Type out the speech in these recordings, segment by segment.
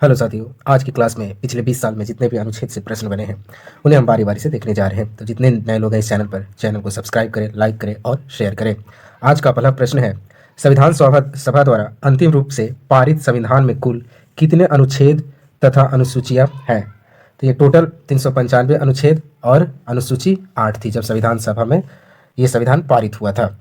Hello साथियों, आज की क्लास में पिछले 20 साल में जितने भी अनुच्छेद से प्रश्न बने हैं उन्हें हम बारी बारी से देखने जा रहे हैं। तो जितने नए लोग हैं इस चैनल पर, चैनल को सब्सक्राइब करें, लाइक करें और शेयर करें। आज का पहला प्रश्न है, संविधान सभा द्वारा अंतिम रूप से पारित संविधान में कुल कितने अनुच्छेद तथा अनुसूचियाँ हैं? तो ये टोटल 395 अनुच्छेद और अनुसूची 8 थी जब संविधान सभा में ये संविधान पारित हुआ था।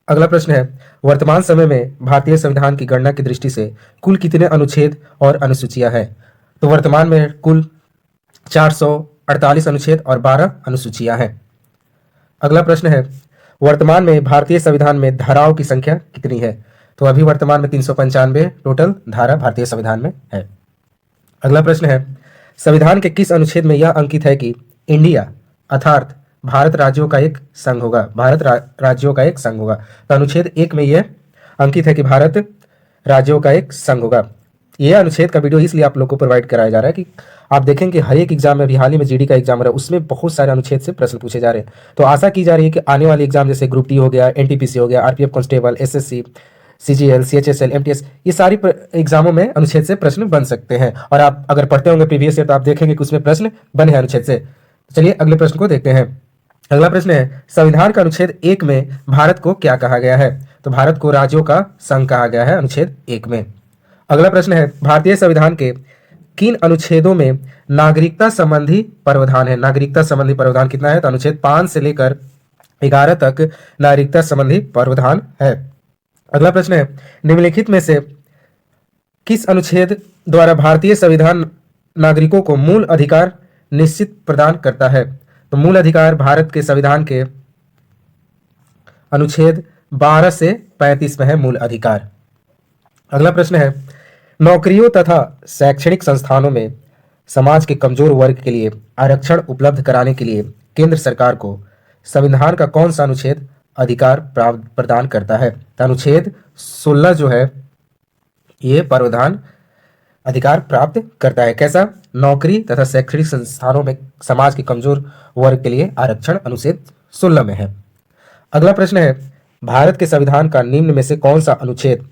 अगला प्रश्न है, वर्तमान समय में भारतीय संविधान की गणना की दृष्टि से कुल कितने अनुच्छेद और अनुसूचियां हैं? तो वर्तमान में कुल 448 अनुच्छेद और 12 अनुसूचियां हैं। अगला प्रश्न है, वर्तमान में भारतीय संविधान में धाराओं की संख्या कितनी है? तो अभी वर्तमान में 395 टोटल धारा भारतीय संविधान में है। अगला प्रश्न है, संविधान के किस अनुच्छेद में यह अंकित है कि इंडिया अर्थात भारत राज्यों का एक संघ होगा? राज्यों का एक संघ होगा। तो अनुच्छेद 1 में यह अंकित है कि भारत राज्यों का एक संघ होगा। यह अनुच्छेद का वीडियो इसलिए आप लोगों को प्रोवाइड कराया जा रहा है कि आप देखेंगे कि हर एक एग्जाम में, अभी हाल ही में जीडी का एग्जाम हो रहा है, उसमें बहुत सारे अनुच्छेद से प्रश्न पूछे जा रहे हैं। तो आशा की जा रही है कि आने वाले एग्जाम जैसे ग्रुप डी हो गया, एनटीपीसी हो गया, RPF constable, SSC, CGL, CHSL, MTS, ये सारी एग्जामों में अनुच्छेद से प्रश्न बन सकते हैं। और आप अगर पढ़ते होंगे प्रीवियस ईयर तो आप देखेंगे कि उसमें प्रश्न बने हैं अनुच्छेद से। चलिए अगले प्रश्न को देखते हैं। अगला प्रश्न है, संविधान का अनुच्छेद 1 में भारत को क्या कहा गया है? तो भारत को राज्यों का संघ कहा गया है अनुच्छेद 1 में। अगला प्रश्न है, भारतीय संविधान के किन अनुच्छेदों में नागरिकता संबंधी प्रावधान है? नागरिकता संबंधी प्रावधान कितना है? तो अनुच्छेद 5 से लेकर 11 तक नागरिकता संबंधी प्रावधान है। अगला प्रश्न है, निम्नलिखित में से किस अनुच्छेद द्वारा भारतीय संविधान नागरिकों को मूल अधिकार निश्चित प्रदान करता है? तो मूल अधिकार भारत के संविधान के अनुच्छेद 12 से 35 में है मूल अधिकार। अगला प्रश्न है, नौकरियों तथा शैक्षणिक संस्थानों में समाज के कमजोर वर्ग के लिए आरक्षण उपलब्ध कराने के लिए केंद्र सरकार को संविधान का कौन सा अनुच्छेद अधिकार प्रदान करता है? तो अनुच्छेद 16 जो है ये प्रावधान अधिकार प्राप्त करता है। कैसा? नौकरी तथा शैक्षणिक संस्थानों में समाज के कमजोर वर्ग के लिए आरक्षण अनुच्छेद 16 में है। अगला प्रश्न है, भारत के संविधान का निम्न में से कौन सा अनुच्छेद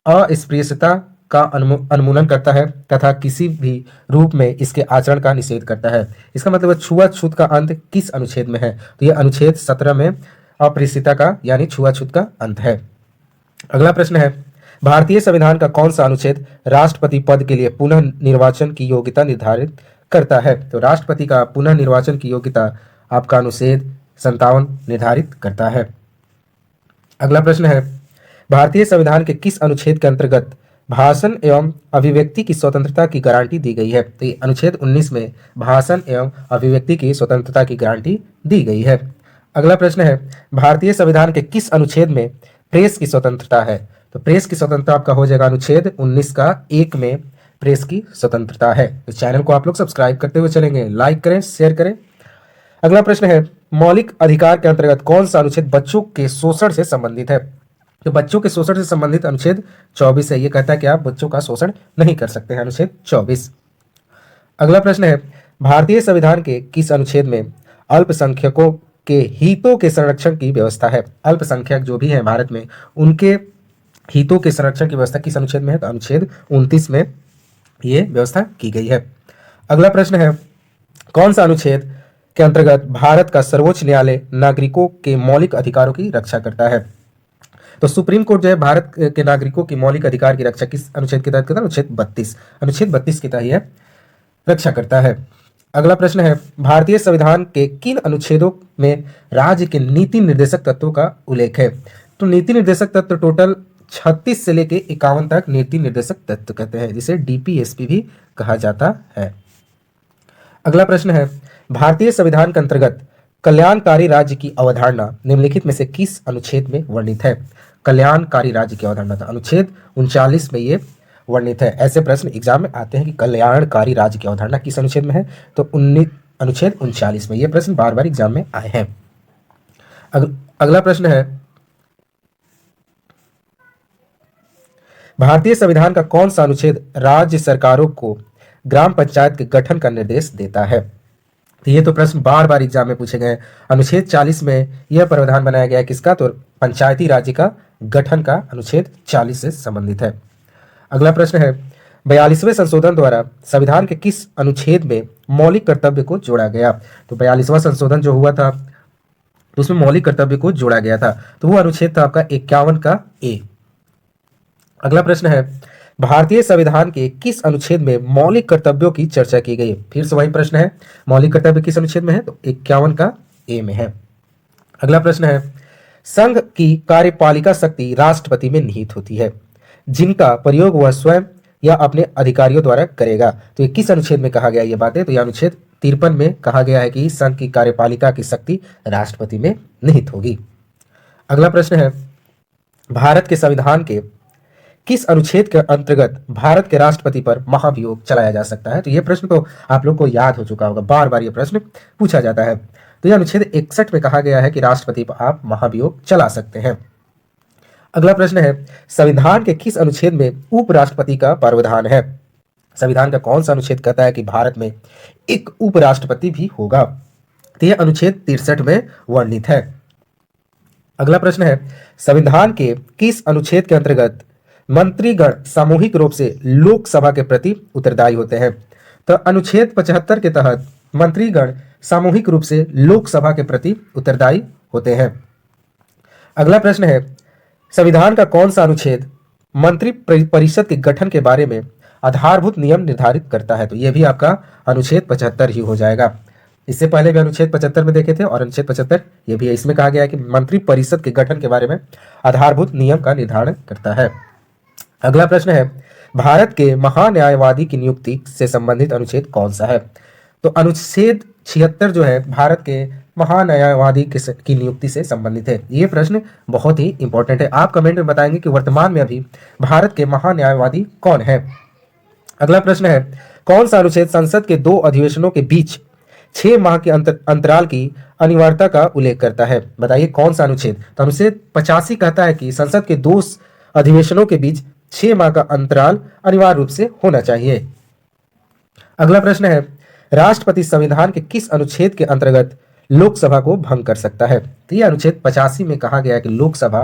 अस्पृश्यता का उन्मूलन करता है तथा किसी भी रूप में इसके आचरण का निषेध करता है? इसका मतलब छुआछूत का अंत किस अनुच्छेद में है? तो यह अनुच्छेद 17 में अस्पृश्यता का यानी छुआछूत का अंत है। अगला प्रश्न है, भारतीय संविधान का कौन सा अनुच्छेद राष्ट्रपति पद के लिए पुनः निर्वाचन की योग्यता निर्धारित करता है? तो राष्ट्रपति का पुनः निर्वाचन की योग्यता आपका अनुच्छेद 57 निर्धारित करता है। अगला प्रश्न है, भारतीय संविधान के किस अनुच्छेद के अंतर्गत भाषण एवं अभिव्यक्ति की स्वतंत्रता की गारंटी दी गई है? तो अनुच्छेद 19 में भाषण एवं अभिव्यक्ति की स्वतंत्रता की गारंटी दी गई है। अगला प्रश्न है, भारतीय संविधान के किस अनुच्छेद में प्रेस की स्वतंत्रता है? तो प्रेस की स्वतंत्रता आपका हो जाएगा अनुच्छेद 19 का 1 में प्रेस की स्वतंत्रता है। इस चैनल को आप लोग सब्सक्राइब करते हुए चलेंगे, लाइक करें, शेयर करें। अगला प्रश्न है, मौलिक अधिकार के अंतर्गत कौन सा अनुच्छेद बच्चों के शोषण से संबंधित है? तो बच्चों के शोषण से संबंधित अनुच्छेद 24 है। ये कहता है कि आप बच्चों का शोषण नहीं कर सकते हैं, अनुच्छेद 24। अगला प्रश्न है, भारतीय संविधान के किस अनुच्छेद में अल्पसंख्यकों के हितों के संरक्षण की व्यवस्था है? अल्पसंख्यक जो भी है भारत में उनके हितों के संरक्षण की व्यवस्था किस अनुच्छेद में है? तो अनुच्छेद 29 में ये व्यवस्था की गई है। अगला प्रश्न है, कौन सा अनुच्छेद के अंतर्गत भारत का सर्वोच्च न्यायालय नागरिकों के मौलिक अधिकारों की रक्षा करता है? तो सुप्रीम कोर्ट जो है भारत के नागरिकों की मौलिक अधिकार की रक्षा किस अनुच्छेद के तहत करता है? अनुच्छेद 32 के तहत यह रक्षा करता है। अगला प्रश्न है, भारतीय संविधान के किन अनुच्छेदों में राज्य के नीति निर्देशक तत्वों का उल्लेख है? तो नीति निर्देशक तत्व टोटल 36 से लेके 51 तक नीति निर्देशक तत्व कहते हैं, जिसे डीपीएसपी भी कहा जाता है। अगला प्रश्न है, भारतीय संविधान के अंतर्गत कल्याणकारी राज्य की अवधारणा निम्नलिखित में से किस अनुच्छेद में वर्णित है? कल्याणकारी राज्य की अवधारणा था अनुच्छेद 39 में ये वर्णित है। ऐसे प्रश्न एग्जाम में आते हैं कि कल्याणकारी राज्य की अवधारणा किस अनुच्छेद में है? तो अनुच्छेद 39 में। ये प्रश्न बार बार एग्जाम में आए हैं। अगला प्रश्न है, भारतीय संविधान का कौन सा अनुच्छेद राज्य सरकारों को ग्राम पंचायत के गठन का निर्देश देता है? तो ये तो प्रश्न बार बार एग्जाम में पूछे गए। अनुच्छेद 40 में यह प्रावधान बनाया गया है किसका? तो पंचायती राज्य का गठन का अनुच्छेद 40 से संबंधित है। अगला प्रश्न है, 42वें संशोधन द्वारा संविधान के किस अनुच्छेद में मौलिक कर्तव्य को जोड़ा गया? तो 42वां संशोधन जो हुआ था तो उसमें मौलिक कर्तव्य को जोड़ा गया था, तो वो अनुच्छेद था आपका 51 का ए। अगला प्रश्न है, भारतीय संविधान के किस अनुच्छेद में मौलिक कर्तव्यों की चर्चा की गई? फिर से वही प्रश्न है, मौलिक कर्तव्य किस अनुच्छेद में है? तो 51 का ए में है। अगला प्रश्न है, संघ की कार्यपालिका शक्ति राष्ट्रपति में निहित होती है, जिनका प्रयोग वह स्वयं या अपने अधिकारियों द्वारा करेगा। तो ये किस अनुच्छेद में कहा गया ये बातें? तो यह अनुच्छेद 53 में कहा गया है कि संघ की कार्यपालिका की शक्ति राष्ट्रपति में निहित होगी। अगला प्रश्न है, भारत के संविधान के किस अनुच्छेद के अंतर्गत भारत के राष्ट्रपति पर महाभियोग चलाया जा सकता है? तो यह प्रश्न तो आप लोग को याद हो चुका होगा, बार बार यह प्रश्न पूछा जाता है। तो यह अनुच्छेद 61 में कहा गया है कि राष्ट्रपति पर आप महाभियोग चला सकते हैं। अगला प्रश्न है, संविधान के किस अनुच्छेद में उपराष्ट्रपति का प्रावधान है? संविधान का कौन सा अनुच्छेद कहता है कि भारत में एक उपराष्ट्रपति भी होगा? तो यह अनुच्छेद 63 में वर्णित है। अगला प्रश्न है, संविधान के किस अनुच्छेद के अंतर्गत मंत्रीगण सामूहिक रूप से लोकसभा के प्रति उत्तरदायी होते हैं? तो अनुच्छेद 75 के तहत मंत्रीगण सामूहिक रूप से लोकसभा के प्रति उत्तरदायी होते हैं। अगला प्रश्न है, संविधान का कौन सा अनुच्छेद मंत्री परिषद के गठन के बारे में आधारभूत नियम निर्धारित करता है? तो यह भी आपका अनुच्छेद 75 ही हो जाएगा। इससे पहले भी अनुच्छेद 75 में देखे थे और अनुच्छेद 75 ये भी है। इसमें कहा गया है कि मंत्री परिषद के गठन के बारे में आधारभूत नियम का निर्धारण करता है। अगला प्रश्न है, भारत के महान्यायवादी की नियुक्ति से संबंधित अनुच्छेद कौन सा है? तो अनुच्छेद 76 जो है भारत के महान्यायवादी की नियुक्ति से संबंधित है। ये प्रश्न बहुत ही इंपॉर्टेंट है। आप कमेंट में बताएंगे कि वर्तमान में अभी भारत के महान्यायवादी कौन है। अगला प्रश्न है, कौन सा अनुच्छेद संसद के 2 अधिवेशनों के बीच 6 माह के अंतराल की अनिवार्यता का उल्लेख करता है? बताइए कौन सा अनुच्छेद? तो अनुच्छेद 85 कहता है कि संसद के 2 अधिवेशनों के बीच 6 माह का अंतराल अनिवार्य रूप से होना चाहिए। अगला प्रश्न है, राष्ट्रपति संविधान के किस अनुच्छेद के अंतर्गत लोकसभा को भंग कर सकता है? तो यह अनुच्छेद 85 में कहा गया है कि लोकसभा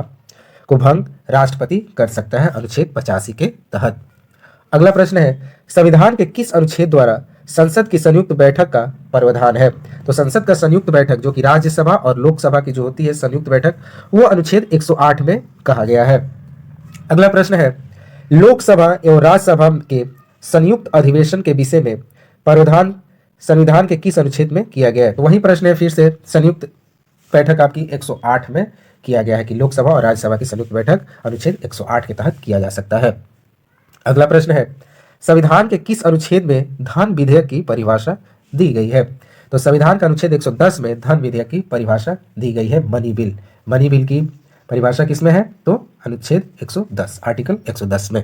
को भंग राष्ट्रपति कर सकता है, अनुच्छेद 85 के तहत। अगला प्रश्न है, संविधान के किस अनुच्छेद द्वारा संसद की संयुक्त बैठक का प्रावधान है? तो संसद का संयुक्त बैठक जो कि राज्यसभा और लोकसभा की जो होती है संयुक्त बैठक, वो अनुच्छेद 108 में कहा गया है। अगला प्रश्न है, लोकसभा एवं राज्यसभा के संयुक्त अधिवेशन के विषय में प्रावधान संविधान के किस अनुच्छेद में किया गया है? तो वही प्रश्न है, फिर से संयुक्त बैठक आपकी 108 में किया गया है कि लोकसभा और राज्यसभा की संयुक्त बैठक अनुच्छेद 108 के तहत किया जा सकता है। अगला प्रश्न है, संविधान के किस अनुच्छेद में धन विधेयक की परिभाषा दी गई है? तो संविधान का अनुच्छेद 110 में धन विधेयक की परिभाषा दी गई है, मनी बिल। मनी बिल की परिभाषा किसमें है? तो अनुच्छेद 110, आर्टिकल 110 में।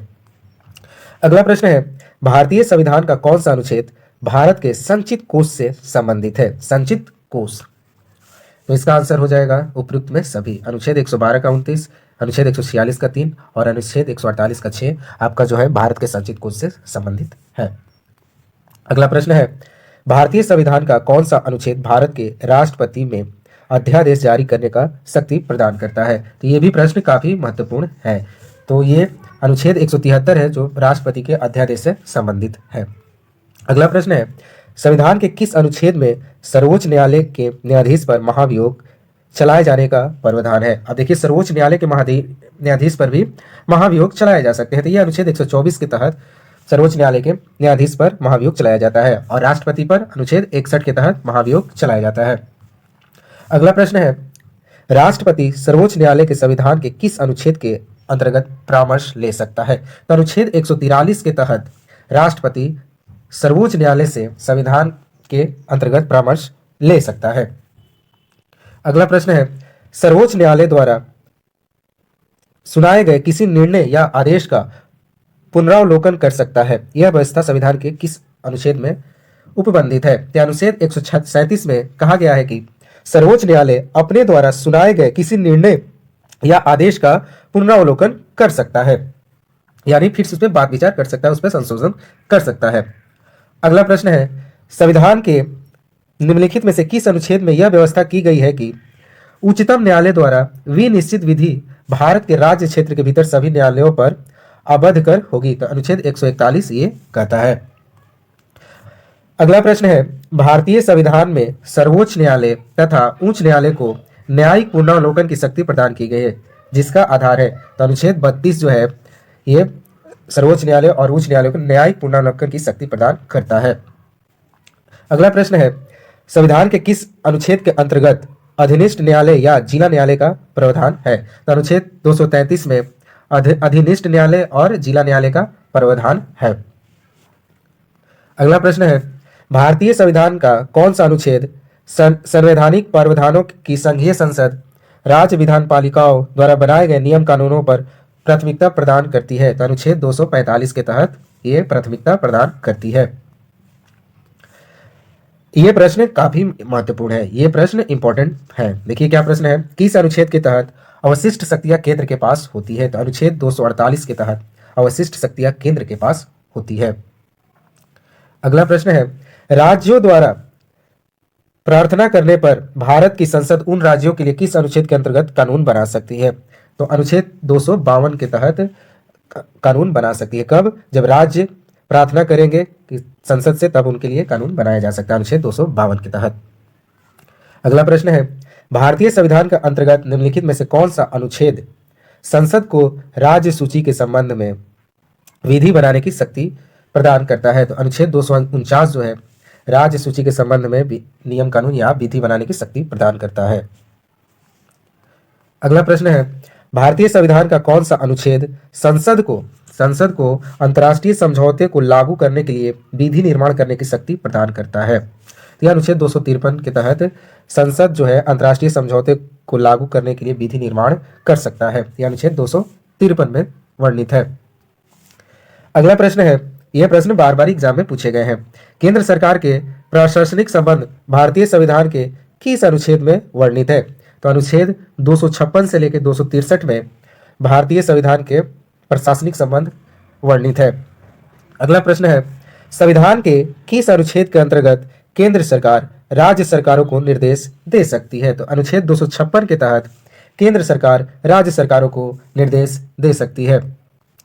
अगला प्रश्न है, भारतीय संविधान का कौन सा अनुच्छेद भारत के संचित कोष से संबंधित है? संचित कोष, तो इसका आंसर हो जाएगा उपयुक्त में सभी। अनुच्छेद 112 का 29, अनुच्छेद 146 का 3 और अनुच्छेद 148 का 6 आपका जो है भारत के संचित कोष से संबंधित है। अगला प्रश्न है, भारतीय संविधान का कौन सा अनुच्छेद भारत के राष्ट्रपति में अध्यादेश जारी करने का शक्ति प्रदान करता है? तो ये भी प्रश्न काफी महत्वपूर्ण है। तो ये अनुच्छेद 173 है जो राष्ट्रपति के अध्यादेश से संबंधित है। अगला प्रश्न है, संविधान के किस अनुच्छेद में सर्वोच्च न्यायालय के न्यायाधीश पर महाभियोग चलाए जाने का प्रावधान है? अब देखिए, सर्वोच्च न्यायालय के न्यायाधीश पर भी महाभियोग चलाए जा सकते हैं। तो यह अनुच्छेद 124 के तहत सर्वोच्च न्यायालय के न्यायाधीश पर महाभियोग चलाया जाता है और राष्ट्रपति पर अनुच्छेद 61 के तहत महाभियोग चलाया जाता है। अगला प्रश्न है, राष्ट्रपति सर्वोच्च न्यायालय के संविधान के किस अनुच्छेद के अंतर्गत परामर्श ले सकता है? तो अनुच्छेद 143 के तहत राष्ट्रपति सर्वोच्च न्यायालय से संविधान के अंतर्गत परामर्श ले सकता है। अगला प्रश्न है, सर्वोच्च न्यायालय द्वारा सुनाए गए किसी निर्णय या आदेश का पुनरावलोकन कर सकता है? यह व्यवस्था संविधान के किस अनुच्छेद में उपबंधित है? तो अनुच्छेद 137 में कहा गया है कि सर्वोच्च न्यायालय अपने द्वारा सुनाए गए किसी निर्णय या आदेश का पुनरावलोकन कर सकता है, यानी फिर से उस पर बात विचार कर सकता है, उस पर संशोधन कर सकता है। अगला प्रश्न है, संविधान के निम्नलिखित में से किस अनुच्छेद में यह व्यवस्था की गई है कि उच्चतम न्यायालय द्वारा विनिश्चित विधि भारत के राज्य क्षेत्र के भीतर सभी न्यायालयों पर आबद्ध कर होगी, तो अनुच्छेद 141 ये कहता है। अगला प्रश्न है, भारतीय संविधान में सर्वोच्च न्यायालय तथा उच्च न्यायालय को न्यायिक पुनरावलोकन की शक्ति प्रदान की गई है, जिसका आधार है, तो अनुच्छेद 32 जो है ये सर्वोच्च न्यायालय और उच्च न्यायालय को न्यायिक पुनरावलोकन की शक्ति प्रदान करता है। अगला प्रश्न है, संविधान के किस अनुच्छेद के अंतर्गत अधीनस्थ न्यायालय या जिला न्यायालय का प्रावधान है, तो अनुच्छेद 233 में अधीनस्थ न्यायालय और जिला न्यायालय का प्रावधान है। अगला प्रश्न है, भारतीय संविधान का कौन सा अनुच्छेद संवैधानिक प्रावधानों की संघीय संसद राज्य विधान पालिकाओं द्वारा बनाए गए नियम कानूनों पर प्राथमिकता प्रदान करती है, तो अनुच्छेद 245 के तहत ये प्राथमिकता प्रदान करती है। ये प्रश्न काफी महत्वपूर्ण है, ये प्रश्न इंपॉर्टेंट है। देखिए क्या प्रश्न है, किस अनुच्छेद के तहत अवशिष्ट शक्तियां केंद्र के पास होती है, तो अनुच्छेद 248 के तहत अवशिष्ट शक्तियां केंद्र के पास होती है। अगला प्रश्न है, राज्यों द्वारा प्रार्थना करने पर भारत की संसद उन राज्यों के लिए किस अनुच्छेद के अंतर्गत कानून बना सकती है, तो अनुच्छेद 252 के तहत कानून बना सकती है। कब? जब राज्य प्रार्थना करेंगे कि संसद से, तब उनके लिए कानून बनाया जा सकता है, अनुच्छेद 252 के तहत। अगला प्रश्न है, भारतीय संविधान के अंतर्गत निम्नलिखित में से कौन सा अनुच्छेद संसद को राज्य सूची के संबंध में विधि बनाने की शक्ति प्रदान करता है, तो अनुच्छेद 249 जो है राज्य सूची के संबंध में नियम कानून या विधि बनाने की शक्ति प्रदान करता है। अगला प्रश्न है, भारतीय संविधान का कौन सा अनुच्छेद संसद को अंतर्राष्ट्रीय समझौते को लागू करने के लिए विधि निर्माण करने की शक्ति प्रदान करता है, तो यह अनुच्छेद 253 के तहत संसद जो है अंतर्राष्ट्रीय समझौते को लागू करने के लिए विधि निर्माण कर सकता है, यह अनुच्छेद 253 में वर्णित है। अगला प्रश्न है, यह प्रश्न बार बार एग्जाम में पूछे गए हैं, केंद्र सरकार के प्रशासनिक संबंध भारतीय संविधान के किस अनुच्छेद में वर्णित है, तो अनुच्छेद 256 से लेकर 263 में भारतीय संविधान के प्रशासनिक संबंध वर्णित है। अगला प्रश्न है, संविधान के किस अनुच्छेद के अंतर्गत केंद्र सरकार राज्य सरकारों को निर्देश दे सकती है, तो अनुच्छेद 256 के तहत केंद्र सरकार राज्य सरकारों को निर्देश दे सकती है।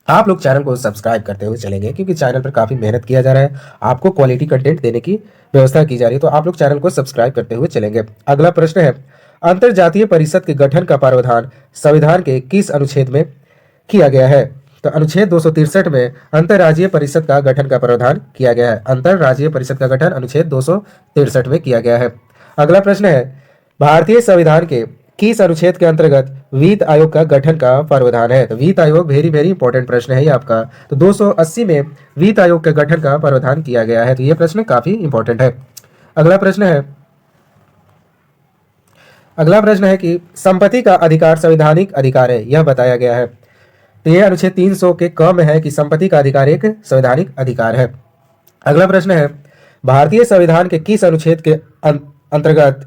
आप लोग चैनल को सब्सक्राइब करते हुए चलेंगे, क्योंकि चैनल पर काफी मेहनत किया जा रहा है, आपको क्वालिटी कंटेंट देने की व्यवस्था की जा रही है, तो आप लोग चैनल को सब्सक्राइब करते हुए चलेंगे। अगला प्रश्न है, अंतरजातीय परिषद के गठन का प्रावधान संविधान के किस अनुच्छेद में किया गया है, तो अनुच्छेद 263 में अंतरराज्यीय परिषद का गठन का प्रावधान किया गया है। अंतरराज्यीय परिषद का गठन अनुच्छेद 263 में किया गया है। अगला प्रश्न है, भारतीय संविधान के किस अनुच्छेद के अंतर्गत वित्त आयोग का गठन का प्रावधान है, तो वित्त आयोग वेरी वेरी इंपॉर्टेंट प्रश्न है ये आपका, तो 280 में वित्त आयोग के गठन का प्रावधान किया गया है, तो ये प्रश्न काफी इंपॉर्टेंट है। अगला प्रश्न है कि संपत्ति का अधिकार संवैधानिक अधिकार है, यह बताया गया है, तो यह अनुच्छेद 300 के क में है कि संपत्ति का अधिकार एक संवैधानिक अधिकार है। अगला प्रश्न है, भारतीय संविधान के किस अनुच्छेद के अंतर्गत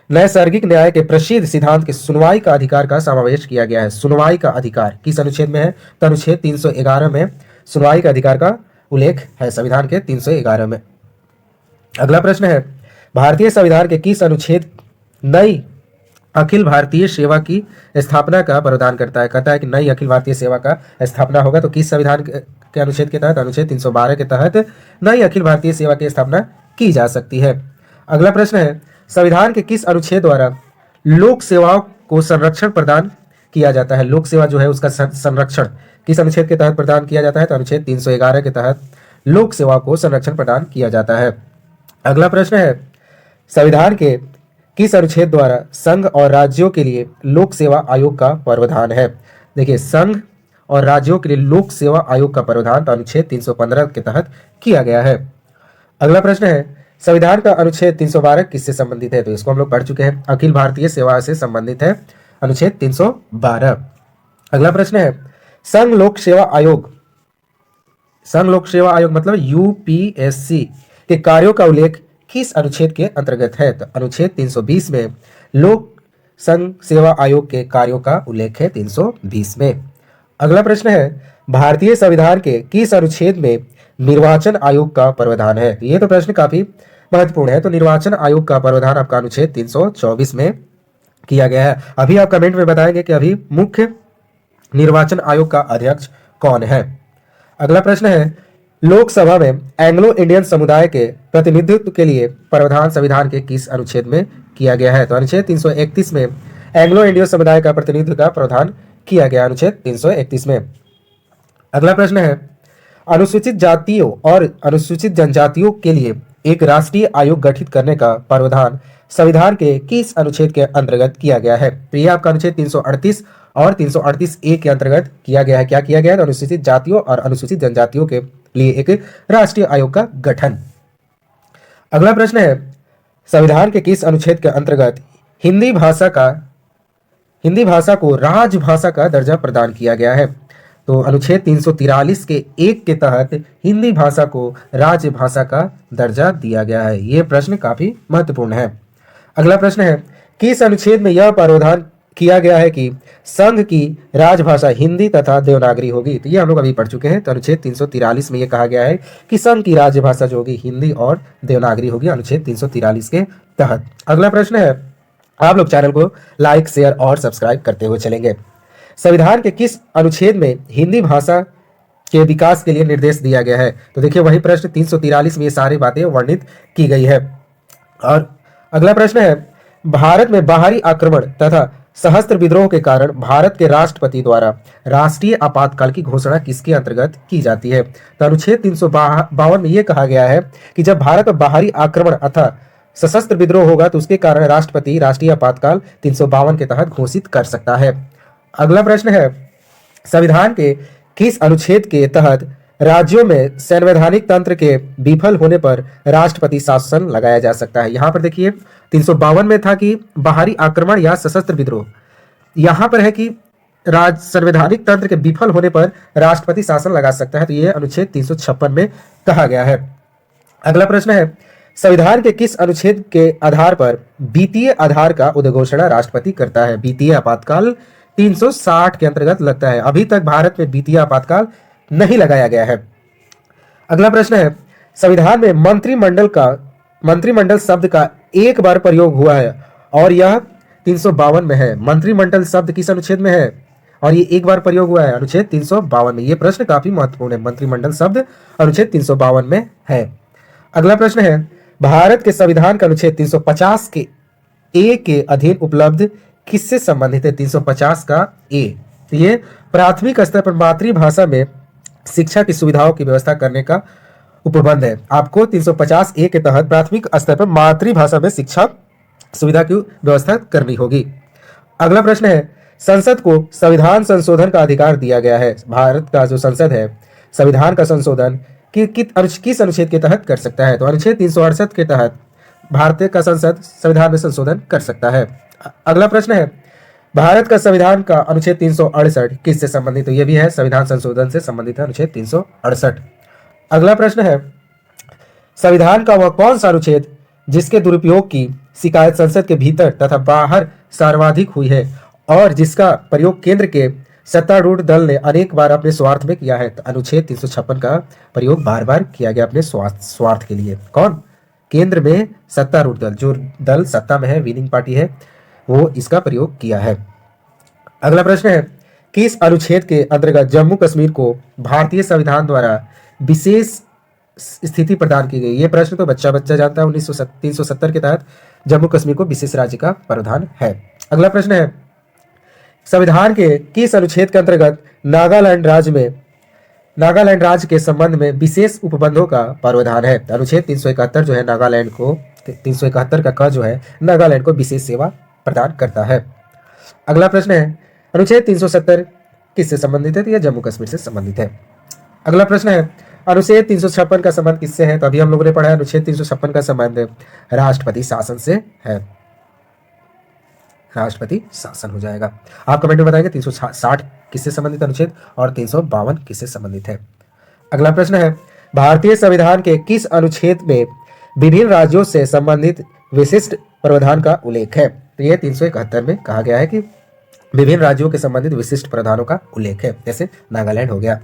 नैसर्गिक न्याय के प्रसिद्ध सिद्धांत के सुनवाई का अधिकार का समावेश किया गया है। सुनवाई का अधिकार किस अनुच्छेद में है, तो अनुच्छेद 311 में सुनवाई का अधिकार का उल्लेख है संविधान के 311 में। अगला प्रश्न है, भारतीय संविधान के किस अनुच्छेद नई अखिल भारतीय सेवा की स्थापना का प्रावधान करता है, कहता है कि नई अखिल भारतीय सेवा का स्थापना होगा, तो किस संविधान के अनुच्छेद के तहत, अनुच्छेद 312 के तहत नई अखिल भारतीय सेवा की स्थापना की जा सकती है। अगला प्रश्न है, संविधान के किस अनुच्छेद द्वारा लोक सेवाओं को संरक्षण प्रदान किया जाता है, लोक सेवा जो है उसका संरक्षण किस अनुच्छेद के तहत प्रदान किया जाता है, तो अनुच्छेद 311 के तहत लोक सेवा को संरक्षण प्रदान किया जाता है। अगला प्रश्न है, संविधान के किस अनुच्छेद द्वारा संघ और राज्यों के लिए लोक सेवा आयोग का प्रावधान है। देखिए, संघ और राज्यों के लिए लोक सेवा आयोग का प्रावधान तो अनुच्छेद 315 के तहत किया गया है। अगला प्रश्न है, संविधान का अनुच्छेद 312 किससे संबंधित है, तो इसको हम लोग पढ़ चुके हैं, अखिल भारतीय सेवा से संबंधित है अनुच्छेद 312। अगला प्रश्न है, संघ लोक सेवा आयोग मतलब यूपीएससी के कार्यों का उल्लेख किस अनुच्छेद के अंतर्गत है, तो अनुच्छेद 320 में लोक संघ सेवा आयोग के कार्यों का उल्लेख है 320 में। अगला प्रश्न है, भारतीय संविधान के किस अनुच्छेद में निर्वाचन आयोग का प्रावधान है, तो ये तो प्रश्न काफी महत्वपूर्ण है, तो निर्वाचन आयोग का प्रावधान आपका अनुच्छेद 324 में किया गया है। अभी आप कमेंट में बताएंगे कि अभी मुख्य निर्वाचन आयोग का अध्यक्ष कौन है? अगला प्रश्न है, लोकसभा में एंग्लो इंडियन समुदाय के प्रतिनिधित्व के लिए प्रावधान संविधान के किस अनुच्छेद में किया गया है? तो अनुच्छेद 331 में एंग्लो इंडियन समुदाय का प्रतिनिधित्व का प्रावधान किया गया, अनुच्छेद 331 में। अगला प्रश्न है, अनुसूचित जातियों और अनुसूचित जनजातियों के लिए एक राष्ट्रीय आयोग गठित करने का प्रावधान संविधान के किस अनुच्छेद के अंतर्गत किया गया है? तो ये आपका अनुच्छेद 338 और 338 ए के अंतर्गत किया गया है। क्या किया गया है? तो अनुसूचित जातियों और अनुसूचित जनजातियों के लिए एक राष्ट्रीय आयोग का गठन। अगला प्रश्न है, संविधान के किस अनुच्छेद के अंतर्गत हिंदी भाषा को राजभाषा का दर्जा प्रदान किया गया है? तो अनुच्छेद 343 के 1 के तहत हिंदी भाषा को राजभाषा का दर्जा दिया गया है। यह प्रश्न काफी महत्वपूर्ण है। अगला प्रश्न है, किस अनुच्छेद में यह प्रावधान किया गया है कि संघ की राजभाषा हिंदी तथा देवनागरी होगी? तो ये हम लोग अभी पढ़ चुके हैं। तो अनुच्छेद 343 में यह कहा गया है कि संघ की राजभाषा जो होगी हिंदी और देवनागरी होगी, अनुच्छेद 343 के तहत। अगला प्रश्न है, आप लोग चैनल को लाइक, शेयर और सब्सक्राइब करते हुए चलेंगे। संविधान के किस अनुच्छेद में हिंदी भाषा के विकास के लिए निर्देश दिया गया है? तो देखिए वही प्रश्न 343 में ये सारी बातें वर्णित की गई है। और अगला प्रश्न है, भारत में बाहरी आक्रमण तथा सशस्त्र विद्रोह के कारण भारत के राष्ट्रपति द्वारा राष्ट्रीय आपातकाल की घोषणा किसके अंतर्गत की जाती है? तो अनुच्छेद 352 में यह कहा गया है कि जब भारत में बाहरी आक्रमण अथवा सशस्त्र विद्रोह होगा तो उसके कारण राष्ट्रपति राष्ट्रीय आपातकाल 352 के तहत घोषित कर सकता है। अगला प्रश्न है, संविधान के किस अनुच्छेद के तहत राज्यों में संवैधानिक तंत्र के विफल होने पर राष्ट्रपति शासन लगाया जा सकता है? यहाँ पर देखिए 352 में था कि बाहरी आक्रमण या सशस्त्र विद्रोह, यहाँ पर है कि संवैधानिक तंत्र के विफल होने पर राष्ट्रपति शासन लगा सकता है। तो यह अनुच्छेद 356 में कहा गया है। अगला प्रश्न है, संविधान के किस अनुच्छेद के आधार पर वित्तीय आधार का उद्घोषणा राष्ट्रपति करता है? वित्तीय आपातकाल 360 के अंतर्गत लगता है। अभी तक भारत में वित्तीय आपातकाल नहीं लगाया गया है। अगला प्रश्न है, संविधान में मंत्रिमंडल शब्द का एक बार प्रयोग हुआ है और यह 352 में है। मंत्रिमंडल शब्द किस अनुच्छेद में है और ये एक बार प्रयोग हुआ है? अनुच्छेद 352 में। यह प्रश्न काफी महत्वपूर्ण है। मंत्रिमंडल शब्द अनुच्छेद 352 में है। अगला प्रश्न है, भारत के संविधान का अनुच्छेद 350 के ए के अधीन उपलब्ध किससे संबंधित है? 350 का ए, तो ये प्राथमिक स्तर पर मातृभाषा में शिक्षा की सुविधाओं की व्यवस्था करने का उपबंध है। आपको 350 ए के तहत प्राथमिक स्तर पर मातृभाषा में शिक्षा सुविधा की व्यवस्था करनी होगी। अगला प्रश्न है, संसद को संविधान संशोधन का अधिकार दिया गया है। भारत का जो संसद है संविधान का संशोधन किस अनुच्छेद के तहत कर सकता है? तो अनुच्छेद 368 के तहत भारत का संसद संविधान में संशोधन कर सकता है। अगला प्रश्न है, भारत का संविधान का अनुच्छेद 368 किससे संबंधित? तो यह भी है संविधान संशोधन से संबंधित है, अनुच्छेद 368। अगला प्रश्न है, संविधान का वह कौन सा अनुच्छेद जिसके दुरुपयोग की शिकायत संसद के भीतर तथा बाहर सर्वाधिक हुई है और जिसका प्रयोग केंद्र के सत्तारूढ़ दल ने अनेक बार अपने स्वार्थ में किया है? तो अनुच्छेद 356 का प्रयोग बार बार किया गया अपने स्वार्थ के लिए। कौन? केंद्र में सत्तारूढ़ दल, जो दल सत्ता में है, विनिंग पार्टी है, वो इसका प्रयोग किया है। अगला प्रश्न है, किस अनुच्छेद के अंतर्गत जम्मू कश्मीर को भारतीय संविधान द्वारा विशेष स्थिति प्रदान की गई? ये प्रश्न तो बच्चा जानता है। 370 के तहत जम्मू कश्मीर को विशेष राज्य का प्रावधान है। अगला प्रश्न है, संविधान के किस अनुच्छेद के अंतर्गत नागालैंड राज्य के संबंध में विशेष उपबंधों का प्रावधान है? अनुच्छेद 371 जो है नागालैंड को 371 का क जो है नागालैंड को विशेष सेवा प्रदान करता है। अगला प्रश्न है, अनुच्छेद 370 किससे संबंधित है? तो यह जम्मू कश्मीर से संबंधित है। अगला प्रश्न है, अनुच्छेद 356 का संबंध किससे है? तो अभी हम लोगों ने पढ़ा है अनुच्छेद 356 का संबंध राष्ट्रपति शासन से है। राष्ट्रपति शासन हो जाएगा। आप कमेंट में बताएंगे 360 किससे संबंधित अनुच्छेद और 352 किससे संबंधित है। अगला प्रश्न है, भारतीय संविधान के किस अनुच्छेद में विभिन्न राज्यों से संबंधित विशिष्ट प्रावधान का उल्लेख है? तो यह 371 में कहा गया है कि विभिन्न राज्यों के संबंधित विशिष्ट प्रावधानों का उल्लेख है, जैसे नागालैंड हो गया।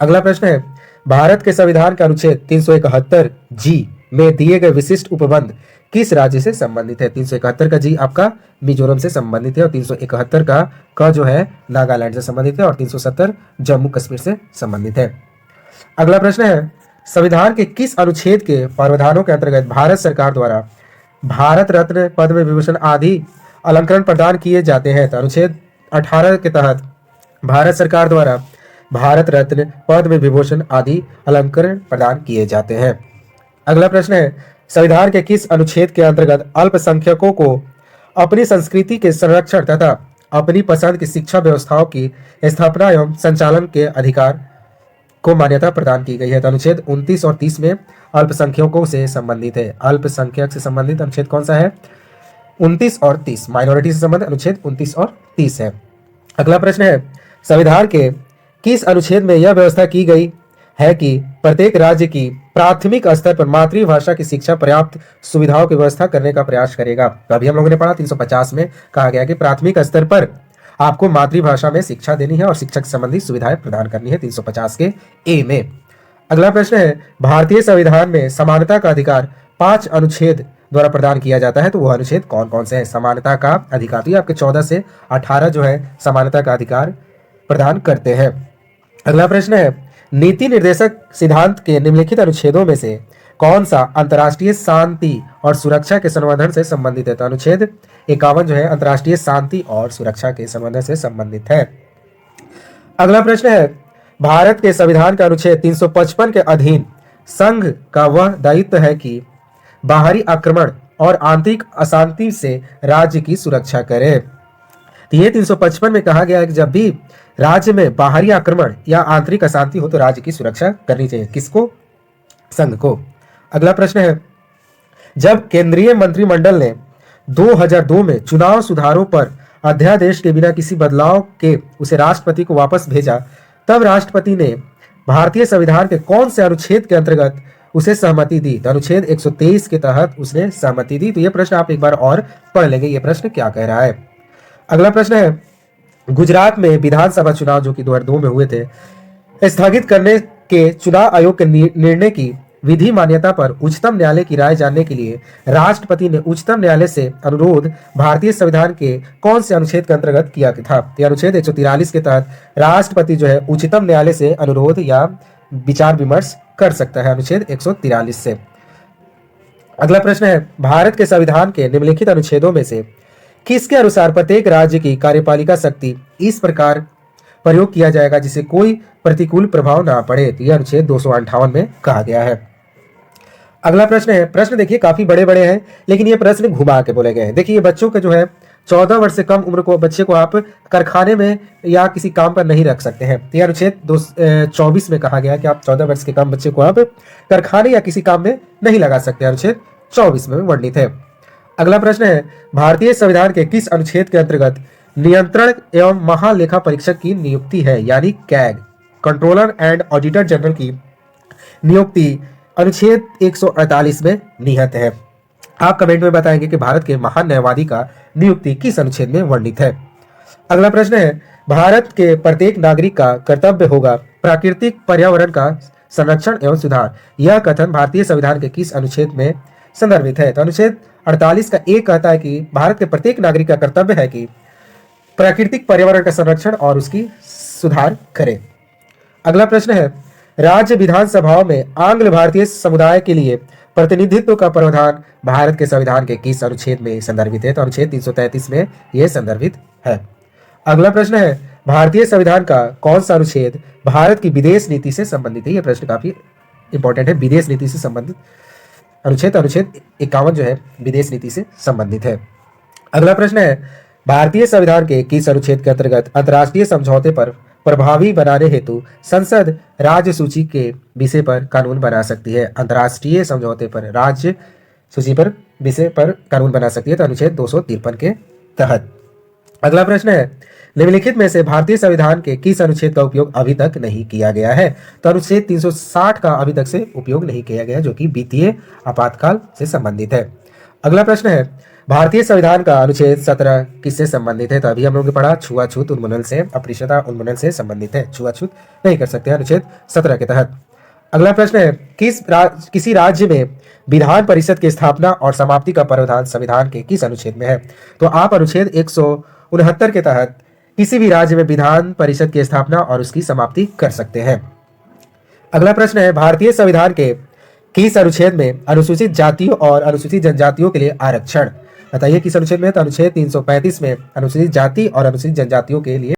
अगला प्रश्न है, भारत के संविधान का अनुच्छेद 371 जी में दिए गए विशिष्ट उपबंध किस राज्य से संबंधित है? 371 का जी आपका मिजोरम से संबंधित है और 371 का जो है नागालैंड से संबंधित है और 370 जम्मू कश्मीर से संबंधित है। अगला प्रश्न है, संविधान के किस अनुच्छेद के प्रावधानों के अंतर्गत भारत सरकार द्वारा भारत रत्न, पद्म विभूषण आदि अलंकरण प्रदान किए जाते हैं? तो अनुच्छेद 18 के तहत भारत सरकार द्वारा भारत रत्न, पद्म विभूषण आदि अलंकरण प्रदान किए जाते हैं। अगला प्रश्न है, संविधान के किस अनुच्छेद के अंतर्गत अल्पसंख्यकों को अपनी संस्कृति के संरक्षण तथा अपनी पसंद की शिक्षा व्यवस्थाओं की स्थापना एवं संचालन के अधिकार को मान्यता प्रदान की गई है? तो अनुच्छेद 29 और 30 में अल्पसंख्यकों से संबंधित है। अल्पसंख्यक से संबंधित अनुच्छेद कौन सा है? 29 और 30। माइनॉरिटी से संबंधित अनुच्छेद 29 और 30 है। अगला प्रश्न है, संविधान के किस अनुच्छेद में यह व्यवस्था की गई है कि प्रत्येक राज्य की प्राथमिक स्तर पर मातृभाषा की शिक्षा पर्याप्त सुविधाओं की व्यवस्था करने का प्रयास करेगा? तो अभी हम लोगों ने पढ़ा 350 में कहा गया कि प्राथमिक स्तर पर आपको मातृभाषा में शिक्षा देनी है और शिक्षक संबंधी सुविधाएं प्रदान करनी है, 350 के ए में। अगला प्रश्न है, भारतीय संविधान में समानता का अधिकार 5 अनुच्छेद द्वारा प्रदान किया जाता है, तो वह अनुच्छेद कौन कौन से हैं? समानता का अधिकार, तो ये आपके 14 से 18 जो है समानता का अधिकार प्रदान करते हैं। अगला प्रश्न है, नीति निर्देशक सिद्धांत के निम्नलिखित अनुच्छेदों में से कौन सा अंतर्राष्ट्रीय शांति और सुरक्षा के संवर्धन से संबंधित है? तो अनुच्छेद 51 जो है अंतर्राष्ट्रीय शांति और सुरक्षा के संवर्धन से संबंधित है। अगला प्रश्न है, भारत के संविधान का अनुच्छेद 355 के अधीन संघ का वह दायित्व है कि बाहरी आक्रमण और आंतरिक अशांति से राज्य की सुरक्षा करे। तो ये 355 में कहा गया है कि जब भी राज्य में बाहरी आक्रमण या आंतरिक अशांति हो तो राज्य की सुरक्षा करनी चाहिए। किसको? संघ को। अगला प्रश्न है, जब केंद्रीय मंत्रिमंडल ने 2002 में चुनाव सुधारों पर अध्यादेश के बिना किसी बदलाव के उसे राष्ट्रपति को वापस भेजा, तब राष्ट्रपति ने भारतीय संविधान के कौन से अनुच्छेद के अंतर्गत उसे सहमति दी? तो अनुच्छेद 123 के तहत उसने सहमति दी। तो यह प्रश्न आप एक बार और पढ़ लेंगे, यह प्रश्न क्या कह रहा है। अगला प्रश्न है, गुजरात में विधानसभा चुनाव जो कि 2002 में हुए थे, स्थगित करने के चुनाव आयोग के निर्णय की विधि मान्यता पर उच्चतम न्यायालय की राय जानने के लिए राष्ट्रपति ने उच्चतम न्यायालय से अनुरोध भारतीय संविधान के कौन से अनुच्छेद के अंतर्गत किया था? तो अनुच्छेद 143 के तहत राष्ट्रपति जो है उच्चतम न्यायालय से अनुरोध या विचार विमर्श कर सकता है, अनुच्छेद 143 से। अगला प्रश्न है, भारत के संविधान के निम्नलिखित अनुच्छेदों में से किसके अनुसार प्रत्येक राज्य की कार्यपालिका शक्ति इस प्रकार प्रयोग किया जाएगा जिसे कोई प्रतिकूल प्रभाव ना पड़े? तो यह अनुच्छेद 258 में कहा गया है। अगला प्रश्न है, प्रश्न देखिए काफी बड़े बड़े हैं लेकिन ये प्रश्न घुमा के बोले गए हैं। देखिए बच्चों का जो है 14 वर्ष से कम उम्र को बच्चे को आप कारखाने में या किसी काम पर नहीं रख सकते हैं। तो यह अनुच्छेद 24 में कहा गया कि आप 14 वर्ष के कम बच्चे को आप कारखाने या किसी काम में नहीं लगा सकते, अनुच्छेद 24 में वर्णित है। अगला प्रश्न है, भारतीय संविधान के किस अनुच्छेद के अंतर्गत नियंत्रण एवं महालेखा परीक्षक की नियुक्ति है, यानी CAG, controller and auditor general की नियुक्ति अनुच्छेद 148 में निहित है? आप कमेंट में बताएंगे कि भारत के महान न्यायवादी का नियुक्ति किस अनुच्छेद में वर्णित है। अगला प्रश्न है, भारत के प्रत्येक नागरिक का कर्तव्य होगा प्राकृतिक पर्यावरण का संरक्षण एवं सुधार, यह कथन भारतीय संविधान के किस अनुच्छेद में संदर्भित है? तो अनुच्छेद 48 का एक कहता है कि भारत के प्रत्येक नागरिक का कर्तव्य है कि प्राकृतिक पर्यावरण का संरक्षण और उसकी सुधार करे। अगला प्रश्न है, राज्य विधानसभाओं में आंग्ल भारतीय समुदाय के लिए प्रतिनिधित्व का प्रावधान भारत के संविधान के किस अनुच्छेद में संदर्भित है? तो अनुच्छेद 333 में यह संदर्भित है। अगला प्रश्न है, भारतीय संविधान का कौन सा अनुच्छेद भारत की विदेश नीति से संबंधित है? यह प्रश्न काफी इंपॉर्टेंट है, विदेश नीति से संबंधित अनुच्छेद 51 जो है विदेश नीति से संबंधित है। अगला प्रश्न है, भारतीय संविधान के किस अनुच्छेद के अंतर्गत अंतर्राष्ट्रीय समझौते पर प्रभावी बनाने हेतु संसद राज्य सूची के विषय पर कानून बना सकती है? अंतर्राष्ट्रीय समझौते पर राज्य सूची पर विषय पर कानून बना सकती है, तो अनुच्छेद 253 के तहत। अगला प्रश्न है, निम्नलिखित में से भारतीय संविधान के किस अनुच्छेद का उपयोग अभी तक नहीं किया गया है? तो अनुच्छेद 360 का अभी तक से उपयोग नहीं किया गया, जो कि वित्तीय आपातकाल से संबंधित है। अगला प्रश्न है, भारतीय संविधान का अनुच्छेद 17 किससे संबंधित है? तो अभी हम लोगों ने पढ़ा छुआछूत उन्मूलन से, अस्पृश्यता उन्मूलन से संबंधित है, छुआछूत नहीं कर सकते अनुच्छेद 17 के तहत। अगला प्रश्न है, किसी राज्य में विधान परिषद की स्थापना और समाप्ति का प्रावधान संविधान के किस अनुच्छेद में है? तो आप अनुच्छेद 169 के तहत किसी भी राज्य में विधान परिषद की स्थापना और उसकी समाप्ति कर सकते हैं। अगला प्रश्न है, भारतीय संविधान के किस अनुच्छेद में अनुसूचित जातियों और अनुसूचित जनजातियों के लिए आरक्षण? बताइए किस अनुच्छेद में है? तो अनुच्छेद 335 में अनुसूचित जाति और अनुसूचित जनजातियों के लिए